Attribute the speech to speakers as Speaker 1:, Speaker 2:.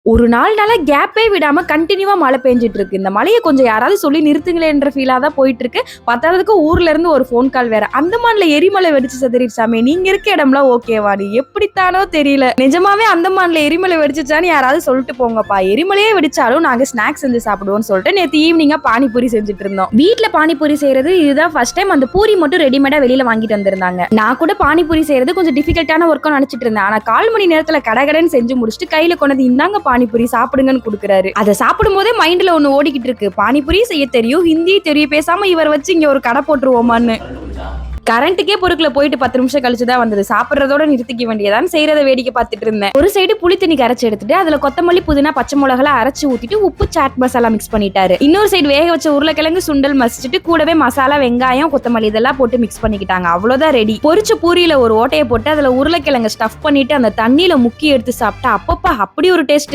Speaker 1: ஒரு நாள்னால கேப்பே விடாம கன்டினியூவா மழை பெஞ்சுட்டு இருக்கு. இந்த மழைய கொஞ்சம் யாராவது சொல்லி நிறுத்துங்களேன்ற ஃபீலா தான் போயிட்டு இருக்கு. பத்தாததுக்கு ஊர்ல இருந்து ஒரு ஃபோன் கால் வேற. அந்தமான்ல எரிமலை வெடிச்சு சிதறிடுச்சாமே. நீங்க இருக்க இடம்லாம் ஓகேவாடி? எப்படித்தானோ தெரியல. நிஜமாவே அந்தமான்ல எரிமலை வெடிச்சுச்சான்னு யாராவது சொல்லிட்டு போங்கப்பா. எரிமலையே வெடிச்சாலும் நாங்க ஸ்நாக்ஸ் செஞ்சு சாப்பிடுவோம்னு சொல்லிட்டு நேத்து ஈவினிங்கா பானிபூரி செஞ்சுட்டு இருந்தோம். வீட்ல பானிபூரி செய்யறது இதுதான் ஃபர்ஸ்ட் டைம். அந்த பூரி மட்டும் ரெடிமேடா வெளியில வாங்கிட்டு வந்திருந்தாங்க. நான் கூட பானிபூரி செய்யறது கொஞ்சம் டிஃபிகல்ட்டான ஒர்க்கா நினைச்சிட்டு இருந்தேன். ஆனா 1/4 மணி நேரத்துல கடகடன்னு செஞ்சு முடிச்சுட்டு கையில கொண்டு இந்தாங்க பானிபூரி சாப்பிடுங்கன்னு குடுக்குறாரு. அதை சாப்பிடும் போதே மைண்ட்ல ஒண்ணு ஓடிக்கிட்டு இருக்கு. பானிபூரி செய்ய தெரியும், ஹிந்தி தெரியும், பேசாம இவர் வச்சு இங்க ஒரு கடை போட்டுருவோமான்னு. கரண்ட்டுக்கே பொறுக்கல. போயிட்டு 10 நிமிஷம் கழிச்சுதான் வந்தது. சாப்பிடுறதோட நிறுத்திக்க வேண்டியதான். செய்யறத வேடிக்கை பார்த்துட்டு இருந்தேன். ஒரு சைடு புளி தண்ணி கரைச்சு எடுத்துட்டு அதுல கொத்தமல்லி, புதினா, பச்சை மிளகாய் அரைச்சு ஊத்திட்டு உப்பு, சாட் மசாலா மிக்ஸ் பண்ணிட்டாரு. இன்னொரு சைடு வேக வச்ச உருளைக்கிழங்கு சுண்டல் மசிச்சுட்டு கூடவே மசாலா, வெங்காயம், கொத்தமல்லி இதெல்லாம் போட்டு மிக்ஸ் பண்ணிக்கிட்டாங்க. அவ்வளவுதான் ரெடி. பொரிச்ச பூரியில ஒரு ஓட்டையை போட்டு அதுல உருளைக்கிழங்கு ஸ்டஃப் பண்ணிட்டு அந்த தண்ணியில முக்கி எடுத்து சாப்பிட்டா அப்பப்பா அப்படி ஒரு டேஸ்ட்.